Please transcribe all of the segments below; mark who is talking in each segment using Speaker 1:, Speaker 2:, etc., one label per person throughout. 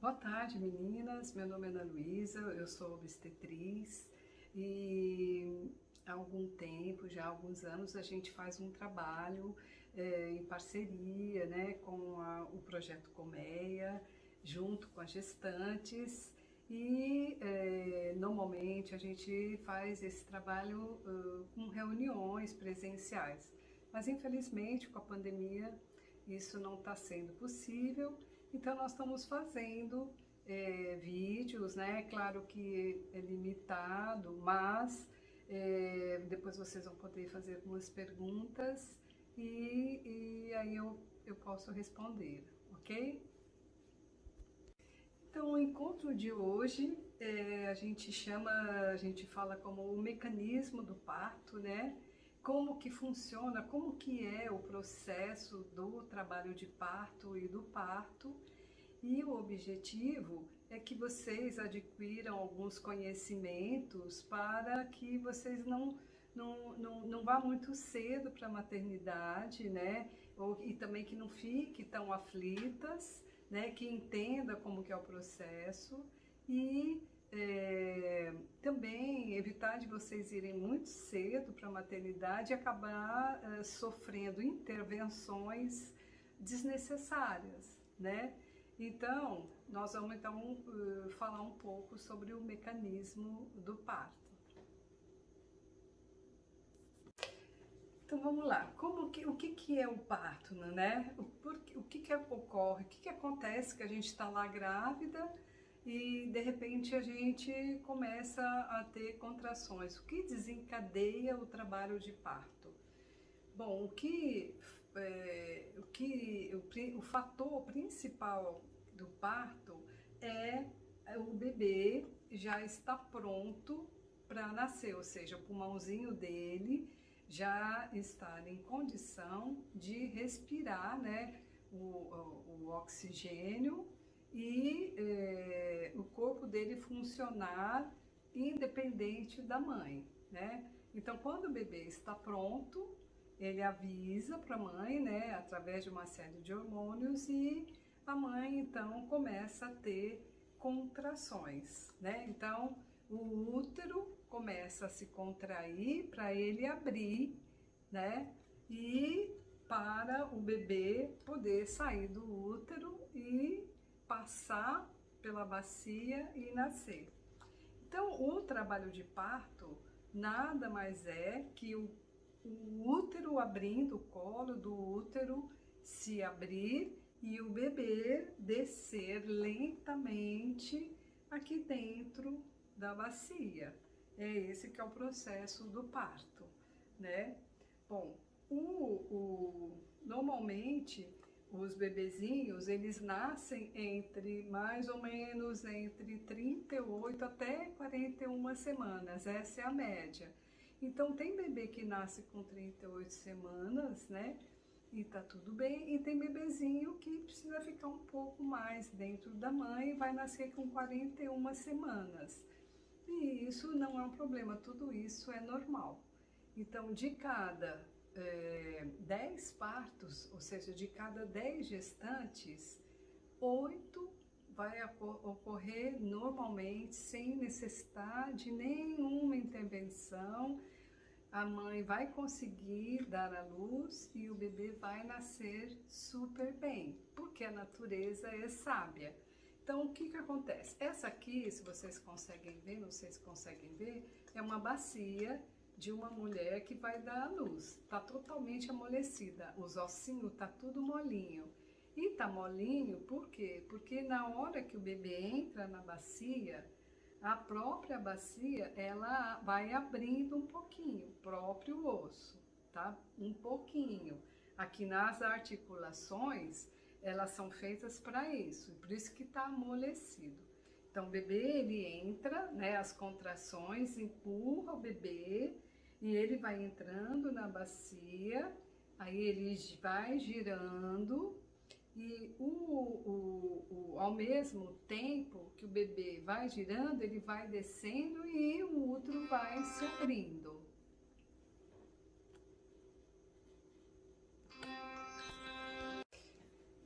Speaker 1: Boa tarde, meninas. Meu nome é Ana Luísa, eu sou obstetriz e há algum tempo, já há alguns anos, a gente faz um trabalho em parceria, né, com o projeto Colmeia, junto com as gestantes e normalmente a gente faz esse trabalho com reuniões presenciais. Mas infelizmente com a pandemia isso não está sendo possível. Então nós estamos fazendo vídeos, né? Claro que é limitado, mas depois vocês vão poder fazer algumas perguntas e aí eu posso responder, ok? Então o encontro de hoje a gente fala como o mecanismo do parto, né? Como que funciona, como que é o processo do trabalho de parto e do parto. E o objetivo é que vocês adquiram alguns conhecimentos para que vocês não vá muito cedo para a maternidade, né? E também que não fiquem tão aflitas, né? Que entenda como que é o processo e também evitar de vocês irem muito cedo para a maternidade e acabar sofrendo intervenções desnecessárias, né? Então, nós vamos falar um pouco sobre o mecanismo do parto. Então vamos lá, o que é o parto, né? O que ocorre, o que acontece que a gente está lá grávida e de repente a gente começa a ter contrações. O que desencadeia o trabalho de parto? Bom, o fator principal do parto é o bebê já está pronto para nascer, ou seja, o pulmãozinho dele já estar em condição de respirar, né, o oxigênio e o corpo dele funcionar independente da mãe, né? Então, quando o bebê está pronto, ele avisa para a mãe, né, através de uma série de hormônios e a mãe então começa a ter contrações, né? Então, o útero começa a se contrair para ele abrir, né? E para o bebê poder sair do útero e passar pela bacia e nascer. Então, o trabalho de parto nada mais é que o útero abrindo, o colo do útero se abrir e o bebê descer lentamente aqui dentro da bacia. É esse que é o processo do parto, né? Bom, normalmente os bebezinhos, eles nascem entre mais ou menos entre 38 até 41 semanas, essa é a média. Então tem bebê que nasce com 38 semanas, né? E tá tudo bem, e tem bebezinho que precisa ficar um pouco mais dentro da mãe e vai nascer com 41 semanas. E isso não é um problema, tudo isso é normal. Então, de cada 10 partos, ou seja, de cada 10 gestantes, 8 vai ocorrer normalmente sem necessidade de nenhuma intervenção. A mãe vai conseguir dar à luz e o bebê vai nascer super bem, porque a natureza é sábia. Então, o que acontece? Essa aqui, se vocês conseguem ver, não sei se conseguem ver, é uma bacia de uma mulher que vai dar à luz. Tá totalmente amolecida, os ossinhos tá tudo molinho. E tá molinho por quê? Porque na hora que o bebê entra na bacia, a própria bacia, ela vai abrindo um pouquinho, o próprio osso, tá? Um pouquinho. Aqui nas articulações, elas são feitas para isso, por isso que tá amolecido. Então, o bebê, ele entra, né, as contrações, empurra o bebê e ele vai entrando na bacia, aí ele vai girando e ao mesmo tempo que o bebê vai girando, ele vai descendo e o útero vai se abrindo.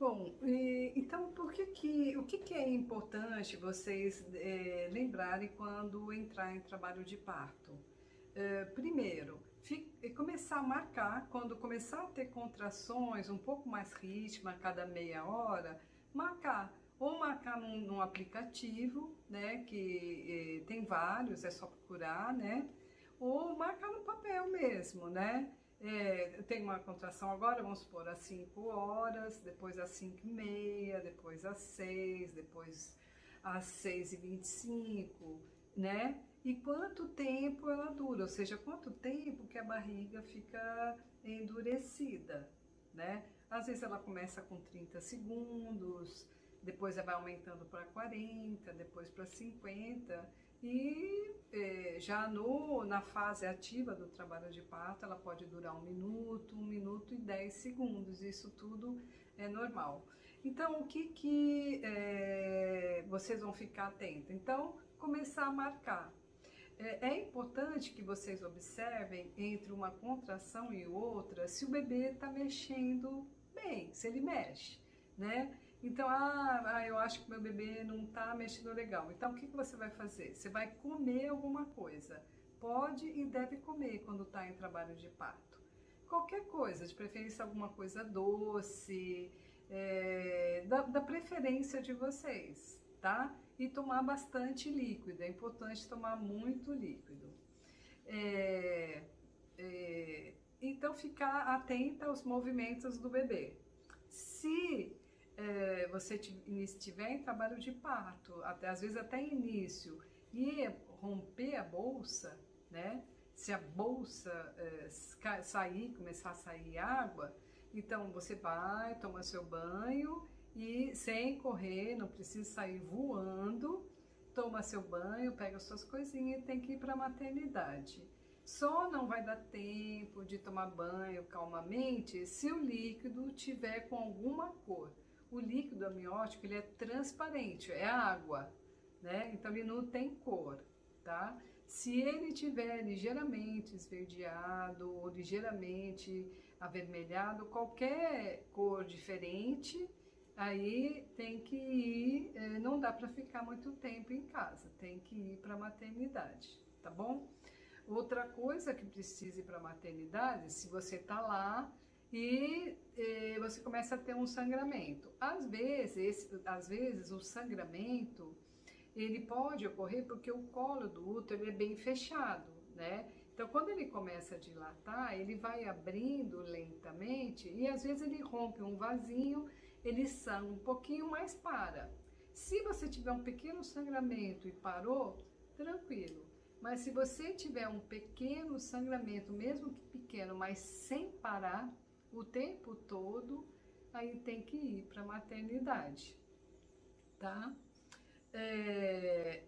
Speaker 1: Bom, então o que que é importante vocês lembrarem quando entrar em trabalho de parto? Primeiro, começar a marcar, quando começar a ter contrações um pouco mais ritmo a cada meia hora, marcar. Ou marcar num aplicativo, né, que tem vários, é só procurar, né? Ou marcar no papel mesmo, né? Eu tenho uma contração agora, vamos supor, às 5 horas, depois às 5h30, depois às 6, depois às 6h25, né? E quanto tempo ela dura, ou seja, quanto tempo que a barriga fica endurecida, né? Às vezes ela começa com 30 segundos, depois ela vai aumentando para 40, depois para 50, e já na fase ativa do trabalho de parto, ela pode durar 1 minuto e 10 segundos, isso tudo é normal. Então, o que vocês vão ficar atentos? Então, começar a marcar. É importante que vocês observem entre uma contração e outra se o bebê está mexendo bem, se ele mexe, né? Então, eu acho que meu bebê não está mexendo legal. Então, o que você vai fazer? Você vai comer alguma coisa. Pode e deve comer quando está em trabalho de parto. Qualquer coisa, de preferência alguma coisa doce, da preferência de vocês, tá? E tomar bastante líquido, é importante tomar muito líquido. Então, ficar atenta aos movimentos do bebê. Se você estiver em trabalho de parto, às vezes até início, e romper a bolsa, né? Se a bolsa começar a sair água, então você vai, toma seu banho e sem correr, não precisa sair voando, toma seu banho, pega suas coisinhas e tem que ir para a maternidade. Só não vai dar tempo de tomar banho calmamente se o líquido tiver com alguma cor. O líquido amniótico, ele é transparente, é água, né? Então ele não tem cor, tá? Se ele tiver ligeiramente esverdeado ou ligeiramente avermelhado, qualquer cor diferente, aí tem que ir, não dá para ficar muito tempo em casa, tem que ir para a maternidade, tá bom? Outra coisa que precisa ir para a maternidade, se você tá lá e você começa a ter um sangramento. Às vezes o sangramento, ele pode ocorrer porque o colo do útero ele é bem fechado, né? Então, quando ele começa a dilatar, ele vai abrindo lentamente e às vezes ele rompe um vasinho, ele sangra um pouquinho, mas para. Se você tiver um pequeno sangramento e parou, tranquilo. Mas se você tiver um pequeno sangramento, mesmo que pequeno, mas sem parar o tempo todo, aí tem que ir para a maternidade, tá?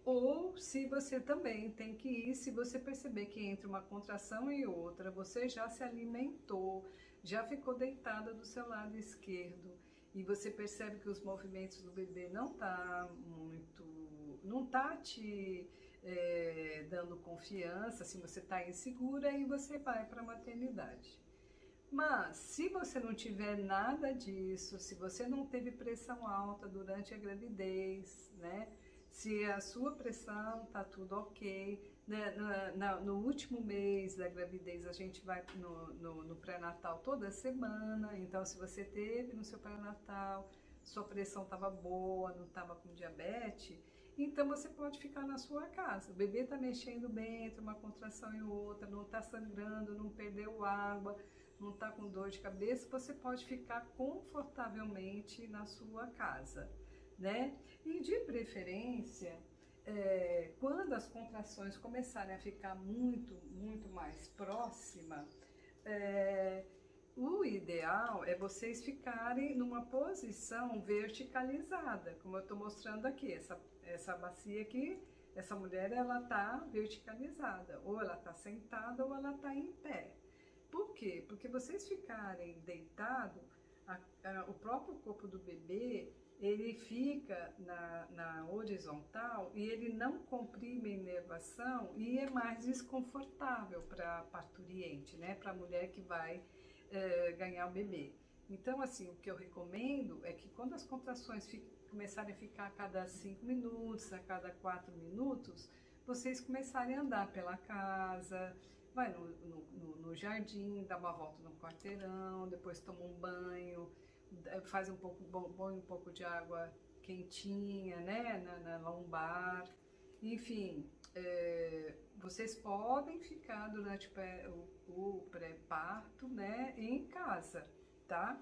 Speaker 1: Ou se você também tem que ir, se você perceber que entre uma contração e outra, você já se alimentou, já ficou deitada do seu lado esquerdo, e você percebe que os movimentos do bebê não tá te dando confiança, se você está insegura, aí você vai para a maternidade. Mas, se você não tiver nada disso, se você não teve pressão alta durante a gravidez, né? Se a sua pressão tá tudo ok, né? No último mês da gravidez a gente vai no pré-natal toda semana, então se você teve no seu pré-natal, sua pressão estava boa, não estava com diabetes, então você pode ficar na sua casa. O bebê está mexendo bem entre uma contração e outra, não está sangrando, não perdeu água, não está com dor de cabeça, você pode ficar confortavelmente na sua casa, né? E de preferência, quando as contrações começarem a ficar muito mais próxima, o ideal é vocês ficarem numa posição verticalizada, como eu estou mostrando aqui, essa bacia aqui, essa mulher, ela está verticalizada, ou ela está sentada ou ela está em pé. Por quê? Porque vocês ficarem deitados, o próprio corpo do bebê, ele fica na horizontal e ele não comprime a inervação e é mais desconfortável para a parturiente, né? Para a mulher que vai ganhar o bebê. Então, assim, o que eu recomendo é que quando as contrações começarem a ficar a cada 5 minutos, a cada 4 minutos, vocês começarem a andar pela casa, vai no jardim, dá uma volta no quarteirão, depois toma um banho, faz um pouco, põe um pouco de água quentinha, né, na lombar. Enfim, vocês podem ficar durante o pré-parto, né, em casa, tá?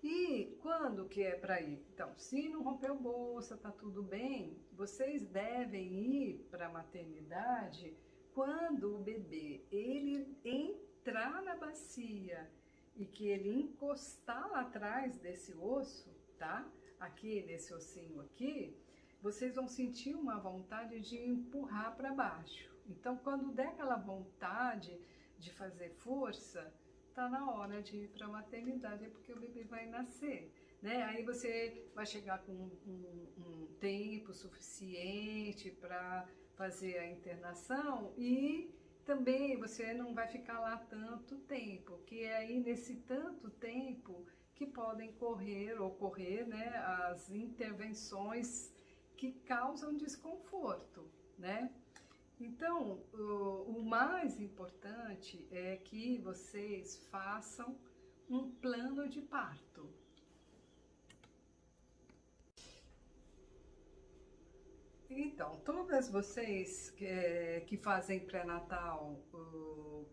Speaker 1: E quando que é para ir? Então, se não rompeu bolsa, tá tudo bem, vocês devem ir para a maternidade quando o bebê ele entrar na bacia e que ele encostar lá atrás desse osso, tá? Aqui, nesse ossinho aqui, vocês vão sentir uma vontade de empurrar para baixo. Então, quando der aquela vontade de fazer força, tá na hora de ir para a maternidade, é porque o bebê vai nascer, né? Aí você vai chegar com um tempo suficiente para fazer a internação e também você não vai ficar lá tanto tempo, que é aí nesse tanto tempo que podem ocorrer, né, as intervenções que causam desconforto, né? Então, o mais importante é que vocês façam um plano de parto. Então, todas vocês que fazem pré-natal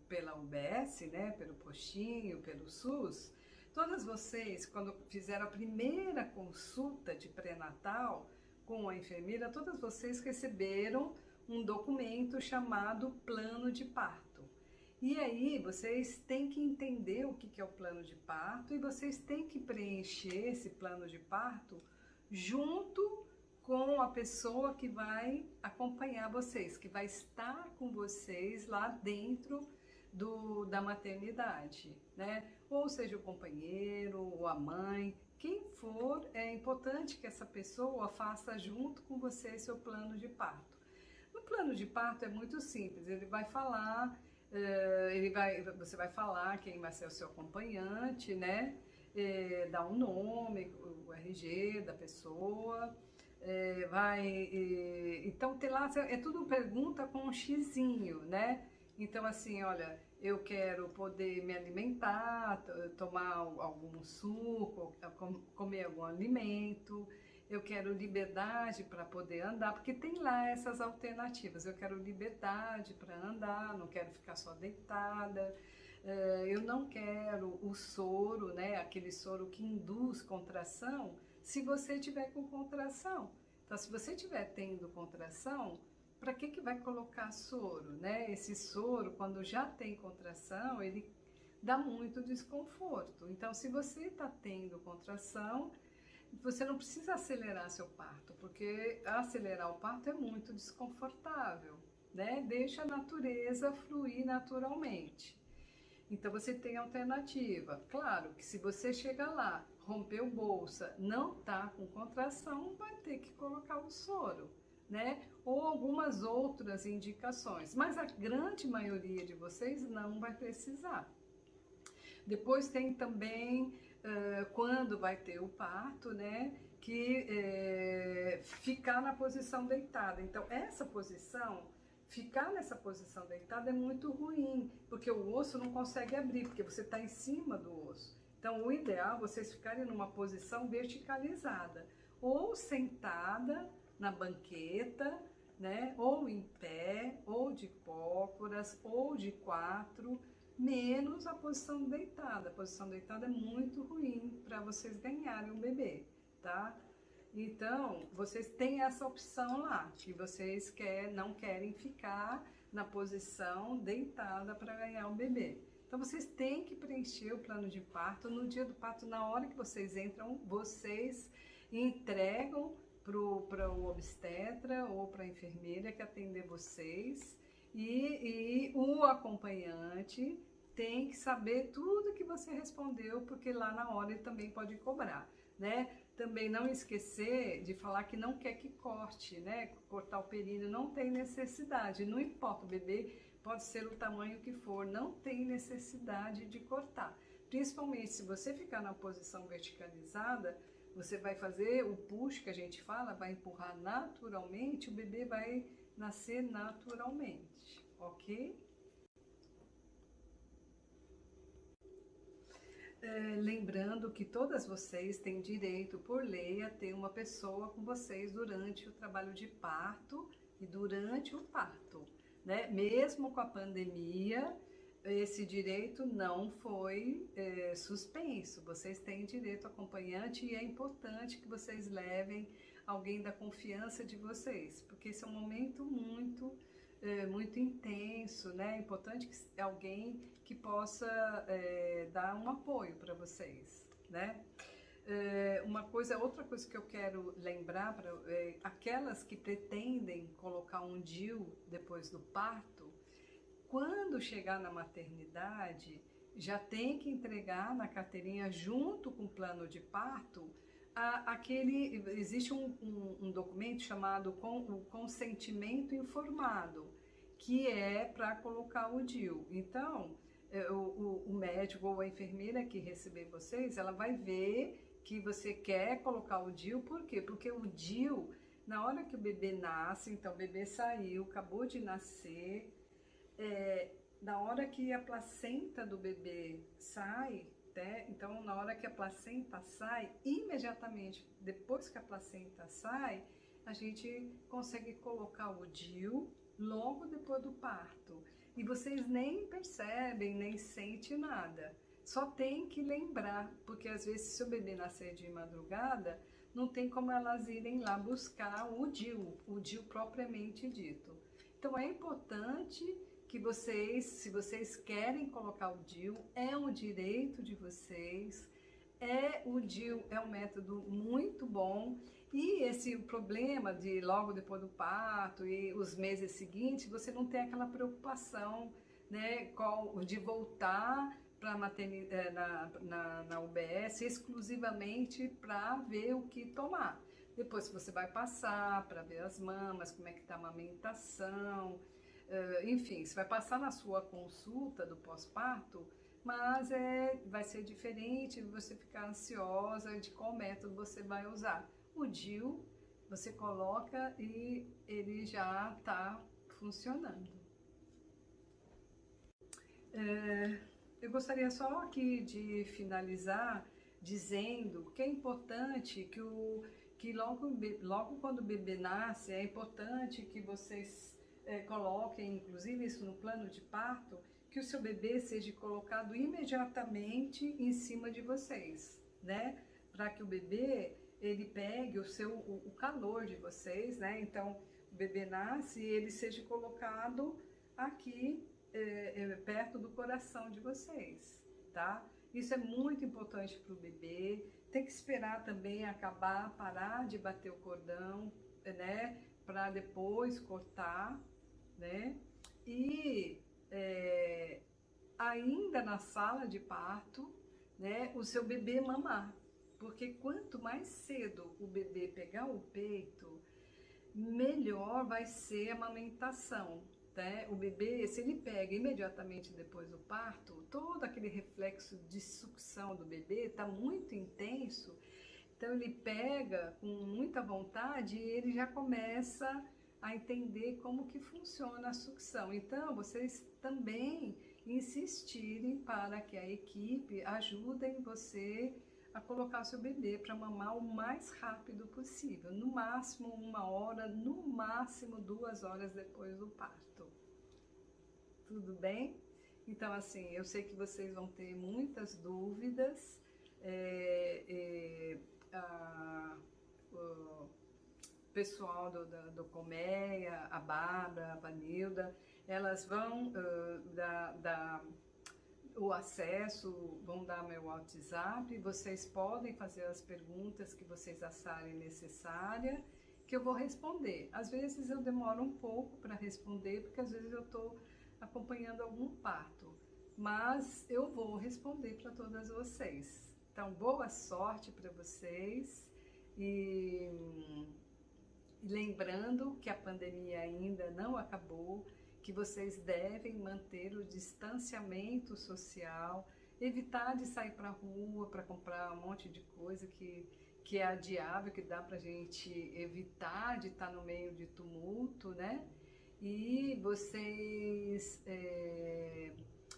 Speaker 1: pela UBS, né, pelo postinho, pelo SUS, todas vocês, quando fizeram a primeira consulta de pré-natal com a enfermeira, todas vocês receberam um documento chamado plano de parto. E aí vocês têm que entender o que é o plano de parto e vocês têm que preencher esse plano de parto junto com a pessoa que vai acompanhar vocês, que vai estar com vocês lá dentro da maternidade, né? Ou seja, o companheiro, ou a mãe, quem for, é importante que essa pessoa faça junto com você seu plano de parto. No plano de parto é muito simples, ele vai falar, você vai falar quem vai ser o seu acompanhante, né? Dar um nome, o RG da pessoa, então tem lá, é tudo pergunta com um xizinho, né? Então assim, olha, eu quero poder me alimentar, tomar algum suco, comer algum alimento, eu quero liberdade para poder andar, porque tem lá essas alternativas. Eu quero liberdade para andar, não quero ficar só deitada, eu não quero o soro, né, aquele soro que induz contração, se você tiver com contração. Então, se você estiver tendo contração, para que vai colocar soro, né? Esse soro, quando já tem contração, ele dá muito desconforto. Então, se você está tendo contração, você não precisa acelerar seu parto, porque acelerar o parto é muito desconfortável, né? Deixa a natureza fluir naturalmente. Então você tem alternativa. Claro que se você chegar lá, rompeu bolsa, não tá com contração, vai ter que colocar o soro, né? Ou algumas outras indicações, mas a grande maioria de vocês não vai precisar. Depois tem também quando vai ter o parto, né, que ficar na posição deitada. Então, essa posição, ficar nessa posição deitada é muito ruim, porque o osso não consegue abrir, porque você está em cima do osso. Então, o ideal é vocês ficarem numa posição verticalizada, ou sentada na banqueta, né, ou em pé, ou de cócoras, ou de quatro, menos a posição deitada. A posição deitada é muito ruim para vocês ganharem um bebê, tá? Então, vocês têm essa opção lá, que vocês não querem ficar na posição deitada para ganhar um bebê. Então, vocês têm que preencher o plano de parto. No dia do parto, na hora que vocês entram, vocês entregam para o obstetra ou para a enfermeira que atender vocês, e o acompanhante tem que saber tudo que você respondeu, porque lá na hora ele também pode cobrar, né? Também não esquecer de falar que não quer que corte, né? Cortar o períneo não tem necessidade, não importa, o bebê pode ser o tamanho que for, não tem necessidade de cortar. Principalmente se você ficar na posição verticalizada, você vai fazer o push que a gente fala, vai empurrar naturalmente, o bebê vai nascer naturalmente, ok? Lembrando que todas vocês têm direito, por lei, a ter uma pessoa com vocês durante o trabalho de parto e durante o parto, né? Mesmo com a pandemia, esse direito não foi suspenso. Vocês têm direito a acompanhante e é importante que vocês levem alguém da confiança de vocês, porque esse é um momento muito intenso, né? É importante que alguém que possa dar um apoio para vocês, né? Outra coisa que eu quero lembrar para aquelas que pretendem colocar um DIU depois do parto, quando chegar na maternidade, já tem que entregar na carteirinha junto com o plano de parto existe um documento chamado o consentimento informado, que é para colocar o DIU. Então, o médico ou a enfermeira que receber vocês, ela vai ver que você quer colocar o DIU, por quê? Porque o DIU, na hora que o bebê nasce, então o bebê saiu, acabou de nascer, na hora que a placenta do bebê sai, né? Então, na hora que a placenta sai, imediatamente depois que a placenta sai, a gente consegue colocar o DIU logo depois do parto. E vocês nem percebem, nem sentem nada. Só tem que lembrar, porque às vezes se o bebê nascer de madrugada, não tem como elas irem lá buscar o DIU propriamente dito. Então é importante que vocês, se vocês querem colocar o DIU, é um direito de vocês, o DIU é um método muito bom, e o problema de logo depois do parto e os meses seguintes, você não tem aquela preocupação, né, de voltar para na UBS exclusivamente para ver o que tomar. Depois você vai passar para ver as mamas, como é que está a amamentação, enfim, você vai passar na sua consulta do pós-parto, mas vai ser diferente você ficar ansiosa de qual método você vai usar. O DIU, você coloca e ele já está funcionando. Eu gostaria só aqui de finalizar dizendo que é importante que logo quando o bebê nasce, é importante que vocês coloquem, inclusive isso no plano de parto, que o seu bebê seja colocado imediatamente em cima de vocês, né? Para que o bebê, ele pegue o calor de vocês, né? Então, o bebê nasce e ele seja colocado aqui, perto do coração de vocês, tá? Isso é muito importante para o bebê. Tem que esperar também parar de bater o cordão, né? Para depois cortar, né? E ainda na sala de parto, né? O seu bebê mamar, porque quanto mais cedo o bebê pegar o peito, melhor vai ser a amamentação. Né? O bebê, se ele pega imediatamente depois do parto, todo aquele reflexo de sucção do bebê está muito intenso, então ele pega com muita vontade e ele já começa a entender como que funciona a sucção. Então, vocês também insistirem para que a equipe ajudem você a colocar o seu bebê para mamar o mais rápido possível, no máximo 1 hora, no máximo 2 horas depois do parto. Tudo bem? Então, assim, eu sei que vocês vão ter muitas dúvidas, o pessoal do Colmeia, a Bárbara, a Vanilda, elas vão dar o acesso, vão dar meu WhatsApp, vocês podem fazer as perguntas que vocês acharem necessária, que eu vou responder. Às vezes eu demoro um pouco para responder, porque às vezes eu estou acompanhando algum parto, mas eu vou responder para todas vocês. Então, boa sorte para vocês e lembrando que a pandemia ainda não acabou, que vocês devem manter o distanciamento social, evitar de sair para a rua para comprar um monte de coisa que é adiável, que dá para a gente evitar de estar no meio de tumulto, né? E vocês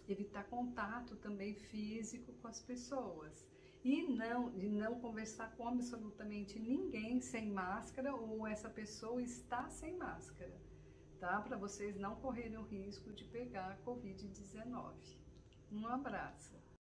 Speaker 1: evitar contato também físico com as pessoas. E não conversar com absolutamente ninguém sem máscara ou essa pessoa está sem máscara, tá? Para vocês não correrem o risco de pegar a Covid-19. Um abraço.